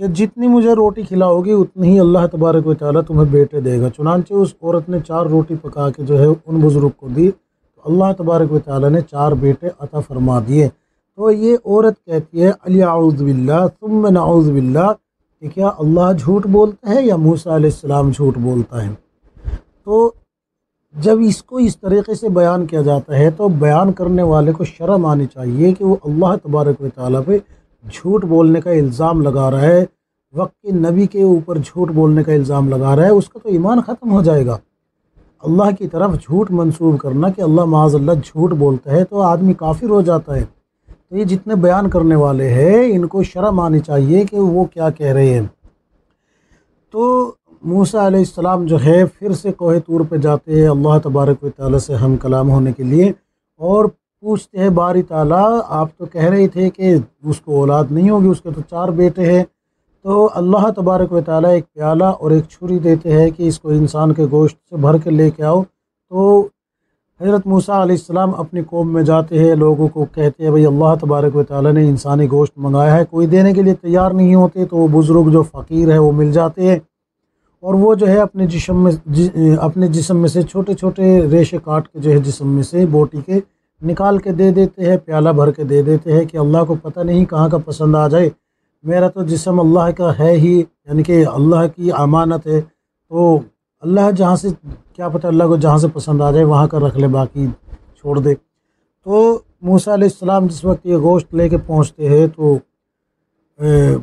کہ جتنی مجھے روٹی کھلاؤگی اتنی ہی اللہ تبارک و تعالیٰ تمہیں بیٹے دے گا۔ چنانچہ اس عورت نے 4 روٹی پکا کے جو ہے ان بزرگ کو دی، تو اللہ تبارک و تعالیٰ نے 4 بیٹے عطا فرما دیے۔ تو یہ عورت کہتی ہے علی اعوذ باللہ ثم نعوذ باللہ کہ کیا اللہ جھوٹ بولتا ہے یا موسیٰ علیہ السلام جھوٹ بولتا ہے؟ تو جب اس کو اس طریقے سے بیان کیا جاتا ہے تو بیان کرنے والے کو شرم آنی چاہیے کہ وہ اللہ تبارک و تعالیٰ پہ جھوٹ بولنے کا الزام لگا رہا ہے، وقت کے نبی کے اوپر جھوٹ بولنے کا الزام لگا رہا ہے، اس کا تو ایمان ختم ہو جائے گا۔ اللہ کی طرف جھوٹ منسوب کرنا کہ اللہ معاذ اللہ جھوٹ بولتا ہے تو آدمی کافر ہو جاتا ہے۔ تو یہ جتنے بیان کرنے والے ہیں ان کو شرم آنی چاہیے کہ وہ کیا کہہ رہے ہیں۔ تو موسیٰ علیہ السلام جو ہے پھر سے کوہ طور پہ جاتے ہیں اللہ تبارک و تعالیٰ سے ہم کلام ہونے کے لیے، اور پوچھتے ہیں باری تعالیٰ آپ تو کہہ رہے تھے کہ اس کو اولاد نہیں ہوگی، اس کے تو 4 بیٹے ہیں۔ تو اللہ تبارک و تعالیٰ ایک پیالہ اور ایک چھری دیتے ہیں کہ اس کو انسان کے گوشت سے بھر کے لے کے آؤ۔ تو حضرت موسیٰ علیہ السلام اپنی قوم میں جاتے ہیں، لوگوں کو کہتے ہیں بھئی اللہ تبارک و تعالیٰ نے انسانی گوشت منگایا ہے، کوئی دینے کے لیے تیار نہیں ہوتے، تو وہ بزرگ جو فقیر ہے وہ مل جاتے ہیں، اور وہ جو ہے اپنے جسم میں سے چھوٹے چھوٹے ریشے کاٹ کے جو ہے جسم میں سے بوٹی کے نکال کے دے دیتے ہیں، پیالہ بھر کے دے دیتے ہیں کہ اللہ کو پتہ نہیں کہاں کا پسند آ جائے، میرا تو جسم اللہ کا ہے ہی، یعنی کہ اللہ کی امانت ہے، تو اللہ جہاں سے کیا پتہ اللہ کو جہاں سے پسند آ جائے وہاں کا رکھ لے، باقی چھوڑ دے۔ تو موسیٰ علیہ السلام جس وقت یہ گوشت لے کے پہنچتے ہیں تو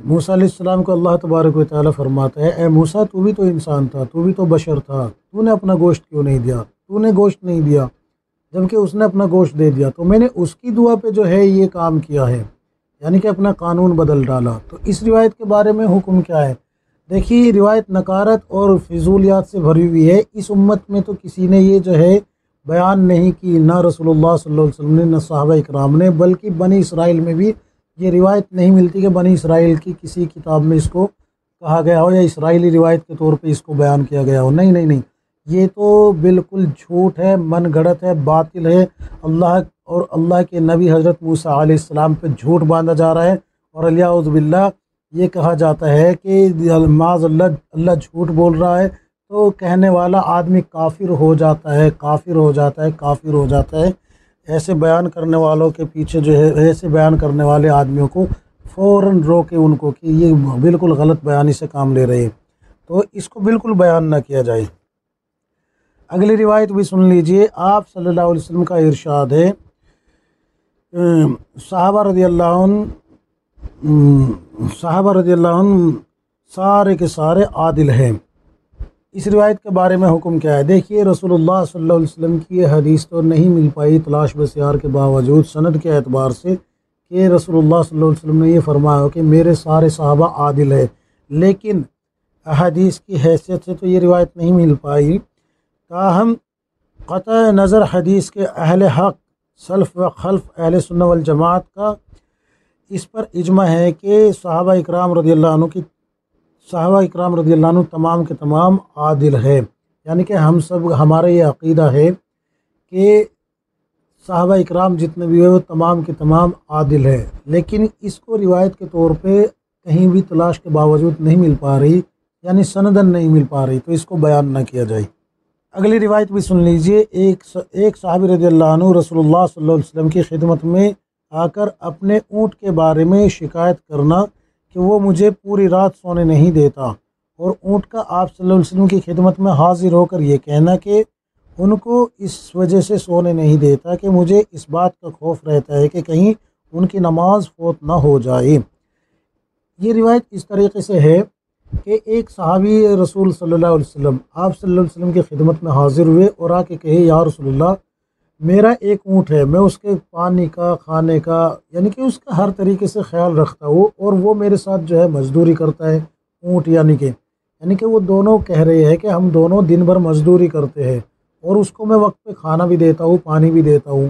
موسیٰ علیہ السلام کو اللہ تبارک و تعالیٰ فرماتا ہے اے موسیٰ تو بھی تو انسان تھا، تو بھی تو بشر تھا، تو نے اپنا گوشت کیوں نہیں دیا؟ تو نے گوشت نہیں دیا جبکہ اس نے اپنا گوشت دے دیا، تو میں نے اس کی دعا پہ جو ہے یہ کام کیا ہے، یعنی کہ اپنا قانون بدل ڈالا۔ تو اس روایت کے بارے میں حکم کیا ہے؟ دیکھیے روایت نکارت اور فضولیات سے بھری ہوئی ہے۔ اس امت میں تو کسی نے یہ جو ہے بیان نہیں کی، نہ رسول اللہ صلی اللہ علیہ وسلم نے، نہ صحابہ اکرام نے، بلکہ بنی اسرائیل میں بھی یہ روایت نہیں ملتی کہ بنی اسرائیل کی کسی کتاب میں اس کو کہا گیا ہو یا اسرائیلی روایت کے طور پہ اس کو بیان کیا گیا ہو۔ نہیں نہیں نہیں، یہ تو بالکل جھوٹ ہے، من گھڑت ہے، باطل ہے، اللہ اور اللہ کے نبی حضرت موسیٰ علیہ السلام پہ جھوٹ باندھا جا رہا ہے، اور الیاعوذ باللہ یہ کہا جاتا ہے کہ معاذ اللہ جھوٹ بول رہا ہے، تو کہنے والا آدمی کافر ہو جاتا ہے، کافر ہو جاتا ہے، کافر ہو جاتا ہے۔ ایسے بیان کرنے والوں کے پیچھے جو ہے، ایسے بیان کرنے والے آدمیوں کو فوراً روکے ان کو کہ یہ بالکل غلط بیانی سے کام لے رہے ہیں، تو اس کو بالکل بیان نہ کیا جائے۔ اگلی روایت بھی سن لیجئے۔ آپ صلی اللہ علیہ وسلم کا ارشاد ہے، صحابہ رضی اللہ عنہ سارے کے سارے عادل ہیں۔ اس روایت کے بارے میں حکم کیا ہے؟ دیکھیے رسول اللہ صلی اللہ علیہ وسلم کی یہ حدیث تو نہیں مل پائی تلاش بسیار کے باوجود سند کے اعتبار سے کہ رسول اللہ صلی اللہ علیہ وسلم نے یہ فرمایا کہ میرے سارے صحابہ عادل ہیں، لیکن حدیث کی حیثیت سے تو یہ روایت نہیں مل پائی۔ تاہم قطع نظر حدیث کے اہل حق سلف و خلف اہل سنہ والجماعت کا اس پر اجماع ہے کہ صحابہ اکرام رضی اللہ عنہ تمام کے تمام عادل ہے، یعنی کہ ہمارا یہ عقیدہ ہے کہ صحابہ اکرام جتنے بھی ہیں وہ تمام کے تمام عادل ہے، لیکن اس کو روایت کے طور پہ کہیں بھی تلاش کے باوجود نہیں مل پا رہی، یعنی سندن نہیں مل پا رہی، تو اس کو بیان نہ کیا جائے۔ اگلی روایت بھی سن لیجئے۔ ایک صحابی رضی اللہ عنہ رسول اللہ صلی اللہ علیہ وسلم کی خدمت میں آ کر اپنے اونٹ کے بارے میں شکایت کرنا کہ وہ مجھے پوری رات سونے نہیں دیتا، اور اونٹ کا آپ صلی اللہ علیہ وسلم کی خدمت میں حاضر ہو کر یہ کہنا کہ ان کو اس وجہ سے سونے نہیں دیتا کہ مجھے اس بات کا خوف رہتا ہے کہ کہیں ان کی نماز فوت نہ ہو جائے۔ یہ روایت اس طریقے سے ہے کہ ایک صحابی رسول صلی اللہ علیہ وسلم آپ صلی اللہ علیہ وسلم کی خدمت میں حاضر ہوئے اور آ کے کہے یا رسول اللہ میرا ایک اونٹ ہے، میں اس کے پانی کا، کھانے کا، یعنی کہ اس کا ہر طریقے سے خیال رکھتا ہوں، اور وہ میرے ساتھ جو ہے مزدوری کرتا ہے، اونٹ یعنی کہ وہ دونوں کہہ رہے ہیں کہ ہم دونوں دن بھر مزدوری کرتے ہیں، اور اس کو میں وقت پہ کھانا بھی دیتا ہوں، پانی بھی دیتا ہوں،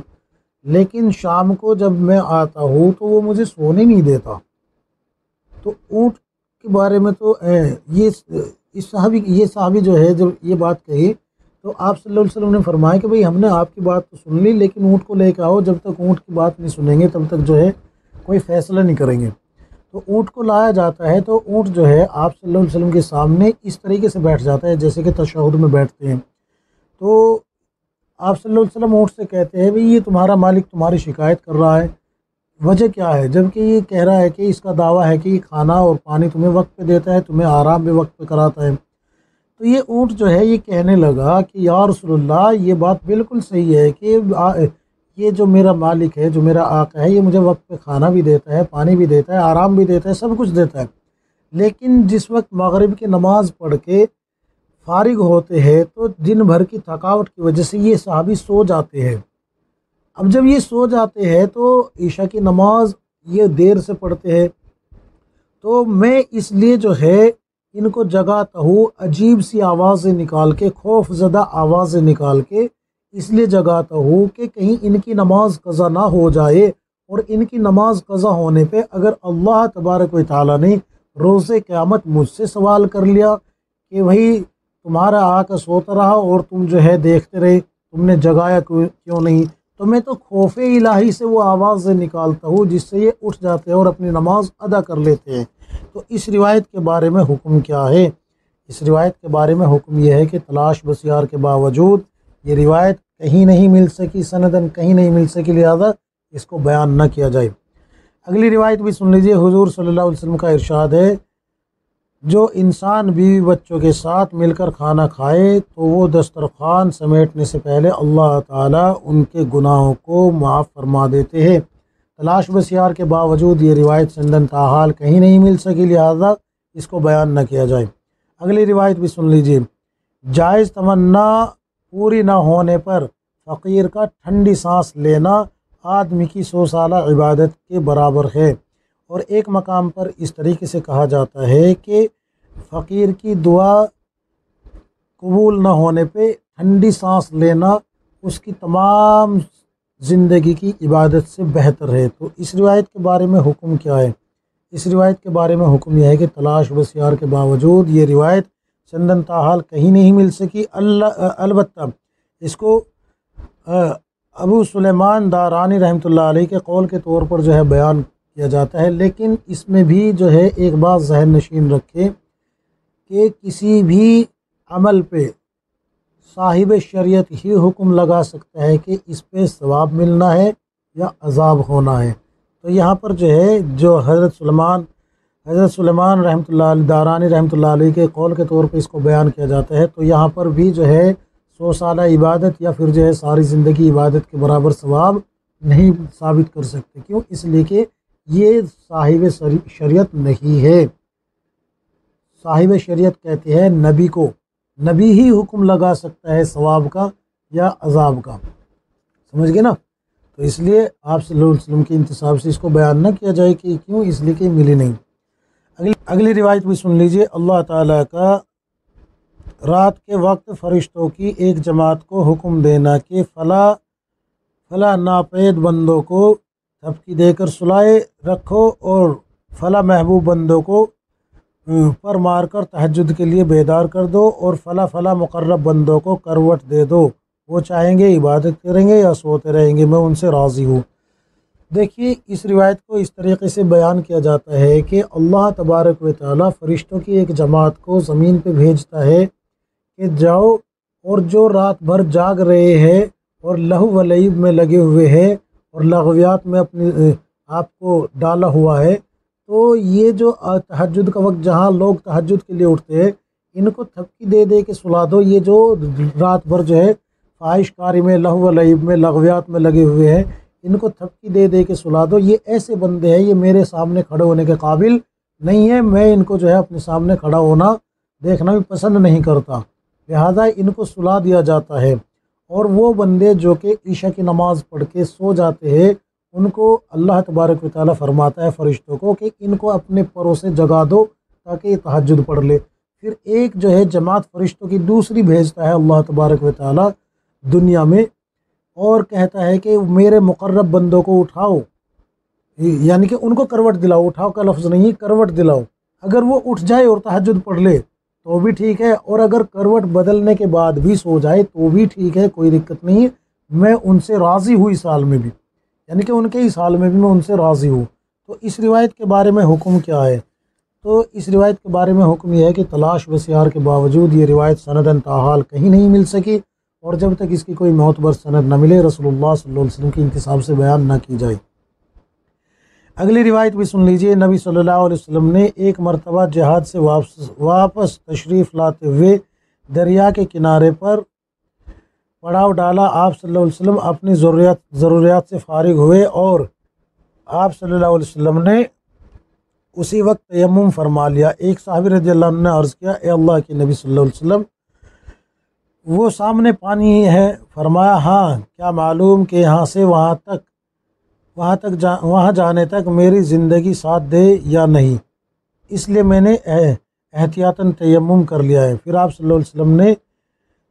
لیکن شام کو جب میں آتا ہوں تو وہ مجھے سونے نہیں دیتا۔ تو اونٹ کے بارے میں تو یہ صحابی جو ہے جب یہ بات کہی تو آپ صلی اللہ علیہ وسلم نے فرمایا کہ بھئی ہم نے آپ کی بات تو سن لی، لیکن اونٹ کو لے کے آؤ، جب تک اونٹ کی بات نہیں سنیں گے تب تک جو ہے کوئی فیصلہ نہیں کریں گے۔ تو اونٹ کو لایا جاتا ہے تو اونٹ جو ہے آپ صلی اللہ علیہ وسلم کے سامنے اس طریقے سے بیٹھ جاتا ہے جیسے کہ تشہد میں بیٹھتے ہیں۔ تو آپ صلی اللہ علیہ وسلم اونٹ سے کہتے ہیں بھئی یہ تمہارا مالک تمہاری شکایت کر رہا ہے، وجہ کیا ہے؟ جبکہ یہ کہہ رہا ہے کہ اس کا دعویٰ ہے کہ یہ کھانا اور پانی تمہیں وقت پہ دیتا ہے، تمہیں آرام بھی وقت پہ کراتا ہے۔ تو یہ اونٹ جو ہے یہ کہنے لگا کہ یا رسول اللہ یہ بات بالکل صحیح ہے کہ یہ جو میرا مالک ہے، جو میرا آقا ہے، یہ مجھے وقت پہ کھانا بھی دیتا ہے، پانی بھی دیتا ہے، آرام بھی دیتا ہے، سب کچھ دیتا ہے، لیکن جس وقت مغرب کی نماز پڑھ کے فارغ ہوتے ہیں تو دن بھر کی تھکاوٹ کی وجہ سے یہ صحابی سو جاتے ہیں۔ اب جب یہ سو جاتے ہیں تو عشاء کی نماز یہ دیر سے پڑھتے ہیں، تو میں اس لیے جو ہے ان کو جگاتا ہوں، عجیب سی آوازیں نکال کے، خوف زدہ آوازیں نکال کے اس لیے جگاتا ہوں کہ کہیں ان کی نماز قضا نہ ہو جائے، اور ان کی نماز قضا ہونے پہ اگر اللہ تبارک و تعالیٰ نے روز قیامت مجھ سے سوال کر لیا کہ بھائی تمہارا آقا سوتا رہا اور تم جو ہے دیکھتے رہے، تم نے جگایا کیوں نہیں، تو میں تو خوف الہی سے وہ آوازیں نکالتا ہوں جس سے یہ اٹھ جاتے ہیں اور اپنی نماز ادا کر لیتے ہیں۔ تو اس روایت کے بارے میں حکم کیا ہے؟ اس روایت کے بارے میں حکم یہ ہے کہ تلاش بسیار کے باوجود یہ روایت کہیں نہیں مل سکی، سندن کہیں نہیں مل سکی، لہذا اس کو بیان نہ کیا جائے۔ اگلی روایت بھی سن لیجئے۔ حضور صلی اللہ علیہ وسلم کا ارشاد ہے جو انسان بیوی بچوں کے ساتھ مل کر کھانا کھائے تو وہ دسترخوان سمیٹنے سے پہلے اللہ تعالیٰ ان کے گناہوں کو معاف فرما دیتے ہیں۔ تلاش بسیار کے باوجود یہ روایت سندن تاحال کہیں نہیں مل سکی، لہذا اس کو بیان نہ کیا جائے۔ اگلی روایت بھی سن لیجیے۔ جائز تمنا پوری نہ ہونے پر فقیر کا ٹھنڈی سانس لینا آدمی کی 100 سالہ عبادت کے برابر ہے، اور ایک مقام پر اس طریقے سے کہا جاتا ہے کہ فقیر کی دعا قبول نہ ہونے پہ ٹھنڈی سانس لینا اس کی تمام زندگی کی عبادت سے بہتر ہے۔ تو اس روایت کے بارے میں حکم کیا ہے؟ اس روایت کے بارے میں حکم یہ ہے کہ تلاش بسیار کے باوجود یہ روایت سندن تاحال کہیں نہیں مل سکی، البتہ اس کو ابو سلیمان دارانی رحمۃ اللہ علیہ کے قول کے طور پر جو ہے بیان کیا جاتا ہے، لیکن اس میں بھی جو ہے ایک بات ذہن نشین رکھے کہ کسی بھی عمل پہ صاحب شریعت ہی حکم لگا سکتا ہے کہ اس پہ ثواب ملنا ہے یا عذاب ہونا ہے۔ تو یہاں پر جو ہے جو حضرت سلیمان رحمۃ اللہ علیہ دارانی رحمۃ اللہ علیہ کے قول کے طور پہ اس کو بیان کیا جاتا ہے، تو یہاں پر بھی جو ہے 100 سالہ عبادت یا پھر جو ہے ساری زندگی عبادت کے برابر ثواب نہیں ثابت کر سکتے۔ کیوں؟ اس لیے کہ یہ صاحب شریعت نہیں ہے۔ صاحب شریعت کہتے ہیں نبی کو، نبی ہی حکم لگا سکتا ہے ثواب کا یا عذاب کا، سمجھ گئے نا؟ تو اس لیے آپ صلی اللہ علیہ وسلم کے انتصاب سے اس کو بیان نہ کیا جائے کہ کیوں، اس لیے کہ ملی نہیں۔ اگلی روایت بھی سن لیجئے۔ اللہ تعالیٰ کا رات کے وقت فرشتوں کی ایک جماعت کو حکم دینا کہ فلاں ناپید بندوں کو تھپکی دے کر سلائے رکھو اور فلاں محبوب بندوں کو پر مار کر تہجد کے لیے بیدار کر دو، اور فلاں مقرب بندوں کو کروٹ دے دو، وہ چاہیں گے عبادت کریں گے یا سوتے رہیں گے، میں ان سے راضی ہوں۔ دیکھیے اس روایت کو اس طریقے سے بیان کیا جاتا ہے کہ اللہ تبارک و تعالیٰ فرشتوں کی ایک جماعت کو زمین پہ بھیجتا ہے کہ جاؤ، اور جو رات بھر جاگ رہے ہیں اور لہو و لعب میں لگے ہوئے ہیں اور لغویات میں اپنے آپ کو ڈالا ہوا ہے، تو یہ جو تہجد کا وقت جہاں لوگ تہجد کے لیے اٹھتے ہیں، ان کو تھپکی دے دے کے سلا دو۔ یہ جو رات بھر جو ہے فاحش کاری میں، لہو و لعب میں، لغویات میں لگے ہوئے ہیں، ان کو تھپکی دے دے کے سلا دو۔ یہ ایسے بندے ہیں، یہ میرے سامنے کھڑے ہونے کے قابل نہیں ہے، میں ان کو جو ہے اپنے سامنے کھڑا ہونا دیکھنا بھی پسند نہیں کرتا، لہذا ان کو سلا دیا جاتا ہے۔ اور وہ بندے جو کہ عشاء کی نماز پڑھ کے سو جاتے ہیں، ان کو اللہ تبارک و تعالیٰ فرماتا ہے فرشتوں کو کہ ان کو اپنے پروں سے جگا دو تاکہ یہ تہجد پڑھ لے۔ پھر ایک جو ہے جماعت فرشتوں کی دوسری بھیجتا ہے اللہ تبارک و تعالیٰ دنیا میں، اور کہتا ہے کہ میرے مقرب بندوں کو اٹھاؤ، یعنی کہ ان کو کروٹ دلاؤ، اٹھاؤ کا لفظ نہیں، کروٹ دلاؤ۔ اگر وہ اٹھ جائے اور تہجد پڑھ لے تو بھی ٹھیک ہے، اور اگر کروٹ بدلنے کے بعد بھی سو جائے تو بھی ٹھیک ہے، کوئی دقت نہیں ہے، میں ان سے راضی ہوں اس حال میں بھی، یعنی کہ ان کے اس حال میں بھی میں ان سے راضی ہوں۔ تو اس روایت کے بارے میں حکم کیا ہے؟ تو اس روایت کے بارے میں حکم یہ ہے کہ تلاش بسیار کے باوجود یہ روایت سنداً تاحال کہیں نہیں مل سکی، اور جب تک اس کی کوئی معتبر سند نہ ملے رسول اللہ صلی اللہ علیہ وسلم کے انتساب سے بیان نہ کی جائے۔ اگلی روایت بھی سن لیجئے۔ نبی صلی اللہ علیہ وسلم نے ایک مرتبہ جہاد سے واپس تشریف لاتے ہوئے دریا کے کنارے پر پڑاؤ ڈالا۔ آپ صلی اللہ علیہ وسلم اپنی ضروریات سے فارغ ہوئے اور آپ صلی اللہ علیہ وسلم نے اسی وقت تیمم فرما لیا۔ ایک صحابی رضی اللہ عنہ نے عرض کیا، اے اللہ کے نبی صلی اللہ علیہ وسلم، وہ سامنے پانی ہے؟ فرمایا، ہاں، کیا معلوم کہ یہاں سے وہاں جانے تک میری زندگی ساتھ دے یا نہیں، اس لیے میں نے احتیاطاً تیمم کر لیا ہے۔ پھر آپ صلی اللہ علیہ وسلم نے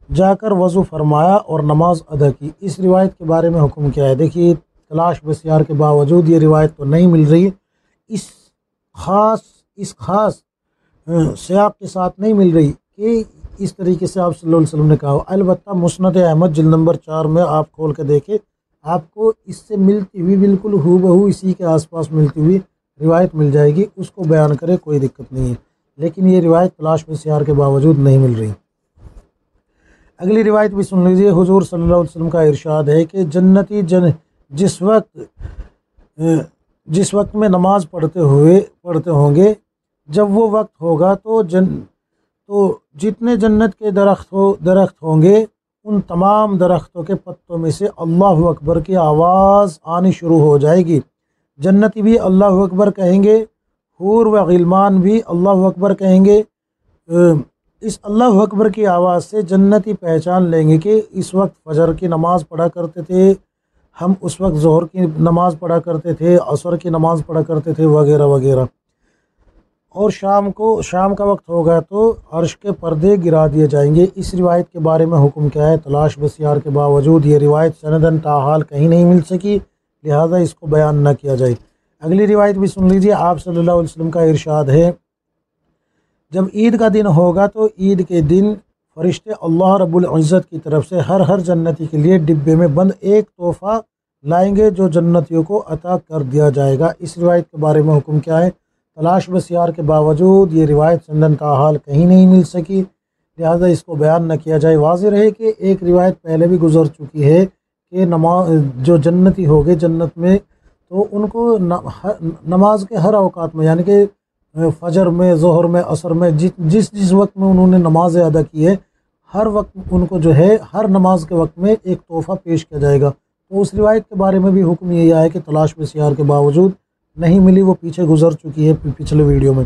جا کر وضو فرمایا اور نماز ادا کی۔ اس روایت کے بارے میں حکم کیا ہے؟ دیکھیے، تلاش بسیار کے باوجود یہ روایت تو نہیں مل رہی، اس خاص سیاق کے ساتھ نہیں مل رہی کہ اس طریقے سے آپ صلی اللہ علیہ وسلم نے کہا۔ البتہ مسند احمد جلد نمبر 4 میں آپ کھول کے دیکھیں، آپ کو اس سے ملتی ہوئی بالکل ہو بہو اسی کے آس پاس ملتی ہوئی روایت مل جائے گی، اس کو بیان کرے کوئی دقت نہیں ہے، لیکن یہ روایت تلاش بسیار کے باوجود نہیں مل رہی۔ اگلی روایت بھی سن لیجیے۔ حضور صلی اللہ علیہ وسلم کا ارشاد ہے کہ جنتی جس وقت میں نماز پڑھتے ہوں گے، جب وہ وقت ہوگا تو جتنے جنت کے درخت ہوں گے، ان تمام درختوں کے پتوں میں سے اللہ اکبر کی آواز آنی شروع ہو جائے گی۔ جنتی بھی اللہ اکبر کہیں گے، حور و غلمان بھی اللہ اکبر کہیں گے۔ اس اللہ اکبر کی آواز سے جنتی پہچان لیں گے کہ اس وقت فجر کی نماز پڑھا کرتے تھے، ہم اس وقت ظہر کی نماز پڑھا کرتے تھے، عصر کی نماز پڑھا کرتے تھے، وغیرہ وغیرہ۔ اور شام کا وقت ہوگا تو عرش کے پردے گرا دیے جائیں گے۔ اس روایت کے بارے میں حکم کیا ہے؟ تلاش بسیار کے باوجود یہ روایت سنداً تاحال کہیں نہیں مل سکی، لہذا اس کو بیان نہ کیا جائے۔ اگلی روایت بھی سن لیجیے۔ آپ صلی اللہ علیہ وسلم کا ارشاد ہے، جب عید کا دن ہوگا تو عید کے دن فرشتے اللہ رب العزت کی طرف سے ہر جنتی کے لیے ڈبے میں بند ایک تحفہ لائیں گے جو جنتیوں کو عطا کر دیا جائے گا۔ اس روایت کے بارے میں حکم کیا ہے؟ تلاش بسیار کے باوجود یہ روایت سنداً تاحال کہیں نہیں مل سکی، لہذا اس کو بیان نہ کیا جائے۔ واضح رہے کہ ایک روایت پہلے بھی گزر چکی ہے کہ جو جنتی ہوگے جنت میں، تو ان کو نماز کے ہر اوقات میں، یعنی کہ فجر میں، ظہر میں، عصر میں، جس وقت میں انہوں نے نماز ادا کی ہے، ہر وقت ان کو جو ہے ہر نماز کے وقت میں ایک تحفہ پیش کیا جائے گا۔ تو اس روایت کے بارے میں بھی حکم یہ آیا ہے کہ تلاش بسیار کے باوجود نہیں ملی، وہ پیچھے گزر چکی ہے پچھلے ویڈیو میں،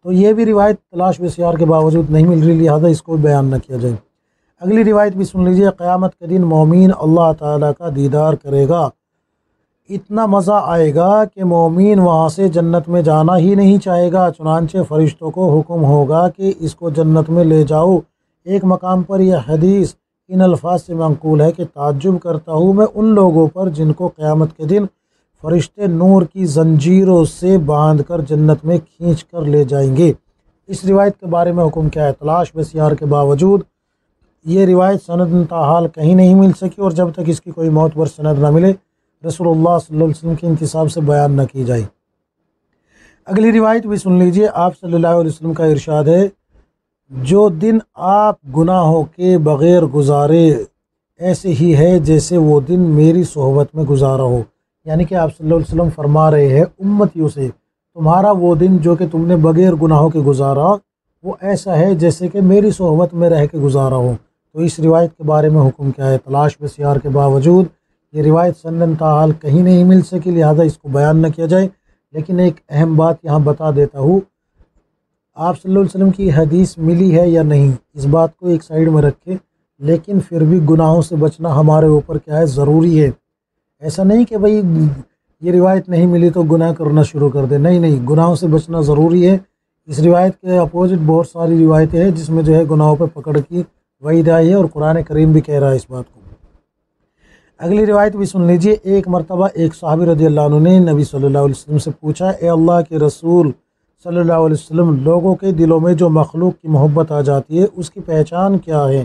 تو یہ بھی روایت تلاش بسیار کے باوجود نہیں مل رہی، لہذا اس کو بیان نہ کیا جائے۔ اگلی روایت بھی سن لیجیے۔ قیامت کے دن مومن اللہ تعالیٰ کا دیدار کرے گا، اتنا مزہ آئے گا کہ مومن وہاں سے جنت میں جانا ہی نہیں چاہے گا، چنانچہ فرشتوں کو حکم ہوگا کہ اس کو جنت میں لے جاؤ۔ ایک مقام پر یہ حدیث ان الفاظ سے منقول ہے کہ تعجب کرتا ہوں میں ان لوگوں پر جن کو قیامت کے دن فرشتے نور کی زنجیروں سے باندھ کر جنت میں کھینچ کر لے جائیں گے۔ اس روایت کے بارے میں حکم کیا ہے؟ تلاش بسیار کے باوجود یہ روایت سند تاحال کہیں نہیں مل سکی، اور جب تک اس کی کوئی معتبر سند نہ ملے رسول اللہ صلی اللہ علیہ وسلم کے انتساب سے بیان نہ کی جائے۔ اگلی روایت بھی سن لیجیے۔ آپ صلی اللہ علیہ وسلم کا ارشاد ہے، جو دن آپ گناہوں کے بغیر گزارے ایسے ہی ہے جیسے وہ دن میری صحبت میں گزارا ہو، یعنی کہ آپ صلی اللہ علیہ وسلم فرما رہے ہیں امتیوں سے، تمہارا وہ دن جو کہ تم نے بغیر گناہوں کے گزارا وہ ایسا ہے جیسے کہ میری صحبت میں رہ کے گزارا ہو۔ تو اس روایت کے بارے میں حکم کیا ہے؟ تلاش بسیار کے باوجود یہ روایت سنداً تاحال کہیں نہیں مل سکی، لہذا اس کو بیان نہ کیا جائے۔ لیکن ایک اہم بات یہاں بتا دیتا ہوں، آپ صلی اللہ علیہ وسلم کی حدیث ملی ہے یا نہیں اس بات کو ایک سائیڈ میں رکھے، لیکن پھر بھی گناہوں سے بچنا ہمارے اوپر کیا ہے؟ ضروری ہے۔ ایسا نہیں کہ بھئی یہ روایت نہیں ملی تو گناہ کرنا شروع کر دے، نہیں، گناہوں سے بچنا ضروری ہے۔ اس روایت کے اپوزٹ بہت ساری روایتیں ہیں جس میں جو ہے گناہوں پہ پکڑ کی وعید آئی ہے، اور قرآن کریم بھی کہہ رہا ہے اس بات کو۔ اگلی روایت بھی سن لیجیے۔ ایک مرتبہ ایک صحابی رضی اللہ عنہ نے نبی صلی اللہ علیہ وسلم سے پوچھا، اے اللہ کے رسول صلی اللہ علیہ وسلم، لوگوں کے دلوں میں جو مخلوق کی محبت آ جاتی ہے اس کی پہچان کیا ہے؟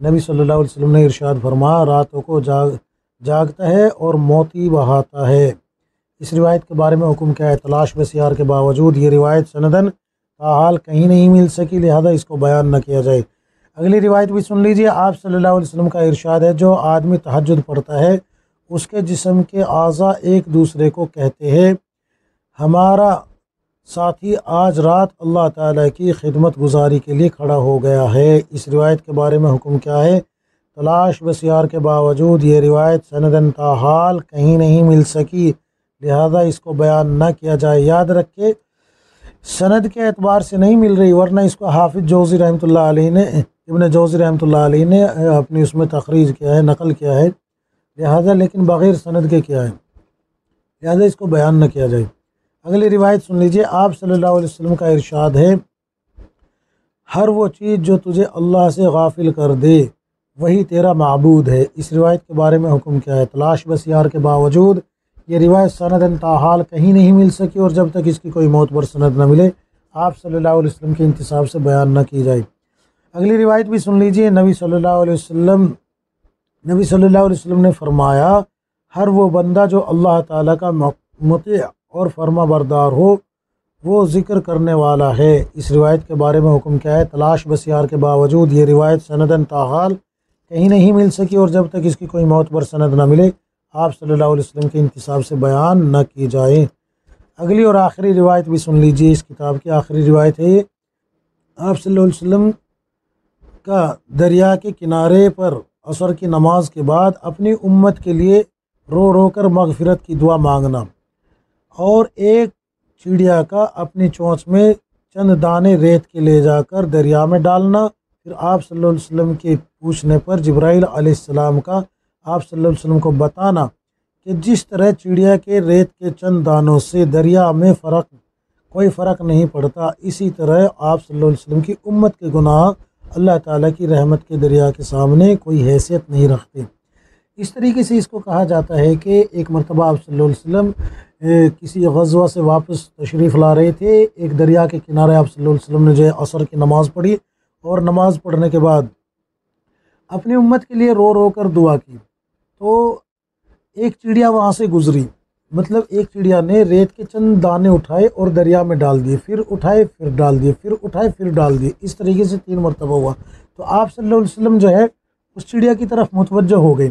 نبی صلی اللہ علیہ وسلم نے ارشاد فرمایا، راتوں کو جاگتا ہے اور موتی بہاتا ہے، اس روایت کے بارے میں حکم کیا ہے؟ تلاش بسیار کے باوجود یہ روایت سندن تاحال کہیں نہیں مل سکی، لہذا اس کو بیان نہ کیا جائے۔ اگلی روایت بھی سن لیجئے۔ آپ صلی اللہ علیہ وسلم کا ارشاد ہے، جو آدمی تہجد پڑھتا ہے اس کے جسم کے اعضاء ایک دوسرے کو کہتے ہیں ہمارا ساتھی آج رات اللہ تعالیٰ کی خدمت گزاری کے لیے کھڑا ہو گیا ہے۔ اس روایت کے بارے میں حکم کیا ہے؟ تلاش بسیار کے باوجود یہ روایت سندن تاحال کہیں نہیں مل سکی، لہذا اس کو بیان نہ کیا جائے۔ یاد رکھے سند کے اعتبار سے نہیں مل رہی، ورنہ اس کو حافظ جوزی رحمۃ اللہ علیہ نے ابن جوزی رحمۃ اللہ علیہ نے اپنی اس میں تخریج کیا ہے، نقل کیا ہے، لہذا لیکن بغیر سند کے کیا ہے، لہذا اس کو بیان نہ کیا جائے۔ اگلی روایت سن لیجئے۔ آپ صلی اللہ علیہ وسلم کا ارشاد ہے، ہر وہ چیز جو تجھے اللہ سے غافل کر دے وہی تیرا معبود ہے۔ اس روایت کے بارے میں حکم کیا ہے؟ تلاش بسیار کے باوجود یہ روایت سندن تاحال کہیں نہیں مل سکی، اور جب تک اس کی کوئی معتبر سند نہ ملے آپ صلی اللہ علیہ وسلم کے انتصاب سے بیان نہ کی جائے۔ اگلی روایت بھی سن لیجئے۔ نبی صلی اللہ علیہ وسلم نے فرمایا، ہر وہ بندہ جو اللہ تعالیٰ کا مطیع اور فرما بردار ہو وہ ذکر کرنے والا ہے۔ اس روایت کے بارے میں حکم کیا ہے؟ تلاش بسیار کے باوجود یہ روایت سندن تاحال کہیں نہیں مل سکی، اور جب تک اس کی کوئی معتبر سند نہ ملے آپ صلی اللہ علیہ وسلم کے انتصاب سے بیان نہ کی جائے۔ اگلی اور آخری روایت بھی سن لیجیے۔ اس کتاب کی آخری روایت ہے، آپ صلی اللہ علیہ وسلم کا دریا کے کنارے پر عصر کی نماز کے بعد اپنی امت کے لیے رو رو کر مغفرت کی دعا مانگنا، اور ایک چڑیا کا اپنی چونچ میں چند دانے ریت کے لے جا کر دریا میں ڈالنا۔ پھر آپ صلی اللہ علیہ وسلم کے پوچھنے پر جبرائیل علیہ السلام کا آپ صلی اللہ علیہ وسلم کو بتانا کہ جس طرح چڑیا کے ریت کے چند دانوں سے دریا میں کوئی فرق نہیں پڑتا، اسی طرح آپ صلی اللہ علیہ وسلم کی امت کے گناہ اللہ تعالیٰ کی رحمت کے دریا کے سامنے کوئی حیثیت نہیں رکھتے۔ اس طریقے سے اس کو کہا جاتا ہے کہ ایک مرتبہ آپ صلی اللہ علیہ وسلم کسی غزوہ سے واپس تشریف لا رہے تھے، ایک دریا کے کنارے آپ صلی اللہ علیہ وسلم نے جو ہے عصر کی نماز پڑھی، اور نماز پڑھنے کے بعد اپنی امت کے لیے رو رو کر دعا کی، تو ایک چڑیا وہاں سے گزری، مطلب ایک چڑیا نے ریت کے چند دانے اٹھائے اور دریا میں ڈال دیے، پھر اٹھائے پھر ڈال دیے، پھر اٹھائے پھر ڈال دیے، اس طریقے سے 3 مرتبہ ہوا۔ تو آپ صلی اللہ علیہ وسلم جو ہے اس چڑیا کی طرف متوجہ ہو گئے،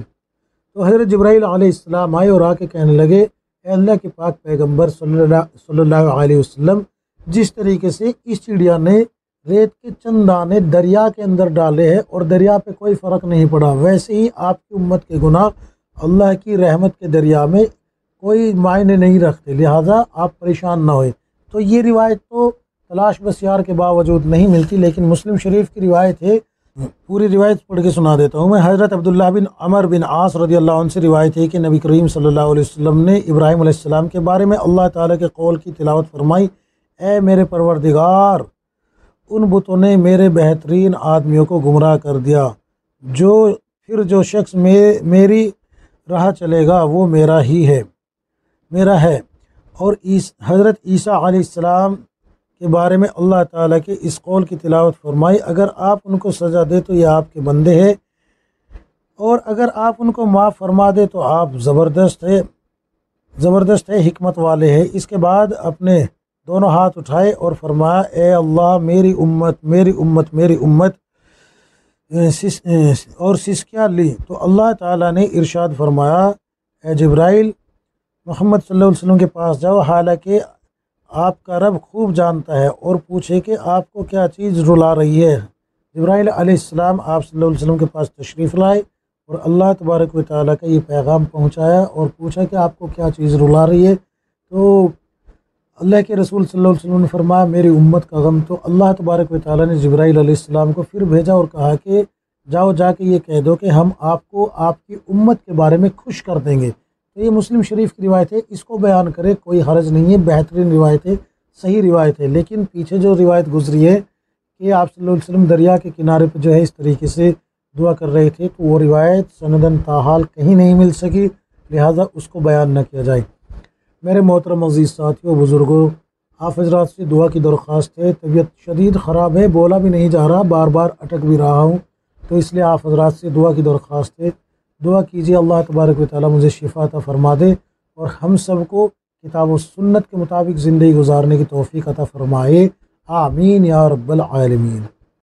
تو حضرت جبرائیل علیہ السلام آئے اور آ کے کہنے لگے، اے اللہ کے پاک پیغمبر صلی اللہ علیہ وسلم، جس طریقے سے اس چڑیا نے ریت کے چند دانے دریا کے اندر ڈالے ہیں اور دریا پہ کوئی فرق نہیں پڑا، ویسے ہی آپ کی امت کے گناہ اللہ کی رحمت کے دریا میں کوئی معنی نہیں رکھتے، لہٰذا آپ پریشان نہ ہوئے۔ تو یہ روایت تو تلاش بسیار کے باوجود نہیں ملتی، لیکن مسلم شریف کی روایت ہے، پوری روایت پڑھ کے سنا دیتا ہوں میں۔ حضرت عبداللہ بن عمر بن عاص رضی اللہ عنہ سے روایت ہے کہ نبی کریم صلی اللہ علیہ وسلم نے ابراہیم علیہ السلام کے بارے میں اللہ تعالیٰ کے قول کی تلاوت فرمائی، اے میرے پروردگار، ان بتوں نے میرے بہترین آدمیوں کو گمراہ کر دیا، جو شخص میری راہ چلے گا وہ میرا ہے۔ اور حضرت عیسیٰ علیہ السلام کے بارے میں اللہ تعالیٰ کے اس قول کی تلاوت فرمائی، اگر آپ ان کو سزا دے تو یہ آپ کے بندے ہیں، اور اگر آپ ان کو معاف فرما دے تو آپ زبردست ہے، حکمت والے ہیں۔ اس کے بعد اپنے دونوں ہاتھ اٹھائے اور فرمایا، اے اللہ میری امت اور سسکیاں لی، تو اللہ تعالیٰ نے ارشاد فرمایا، اے جبرائیل محمد صلی اللہ علیہ وسلم کے پاس جاؤ، حالانکہ آپ کا رب خوب جانتا ہے، اور پوچھے کہ آپ کو کیا چیز رلا رہی ہے۔ جبرائیل علیہ السلام آپ صلی اللہ علیہ وسلم کے پاس تشریف لائے اور اللہ تبارک و تعالیٰ کا یہ پیغام پہنچایا اور پوچھا کہ آپ کو کیا چیز رلا رہی ہے، تو اللہ کے رسول صلی اللہ علیہ وسلم نے فرمایا، میری امت کا غم۔ تو اللہ تبارک و تعالیٰ نے جبرائیل علیہ السلام کو پھر بھیجا اور کہا کہ جا کے یہ کہہ دو کہ ہم آپ کو آپ کی امت کے بارے میں خوش کر دیں گے۔ تو یہ مسلم شریف کی روایت ہے، اس کو بیان کرے کوئی حرج نہیں ہے، بہترین روایت ہے، صحیح روایت ہے۔ لیکن پیچھے جو روایت گزری ہے کہ آپ صلی اللہ علیہ وسلم دریا کے کنارے پہ جو ہے اس طریقے سے دعا کر رہے تھے، تو وہ روایت سندن تاحال کہیں نہیں مل سکی، لہٰذا اس کو بیان نہ کیا جائے۔ میرے محترم عزیز ساتھیوں، بزرگوں، آپ حضرات سے دعا کی درخواست ہے، طبیعت شدید خراب ہے، بولا بھی نہیں جا رہا، بار بار اٹک بھی رہا ہوں، تو اس لیے آپ حضرات سے دعا کی درخواست ہے، دعا کیجیے اللہ تبارک و تعالیٰ مجھے شفا عطا فرما دے اور ہم سب کو کتاب و سنت کے مطابق زندگی گزارنے کی توفیق عطا فرمائے، آمین یا رب العالمین۔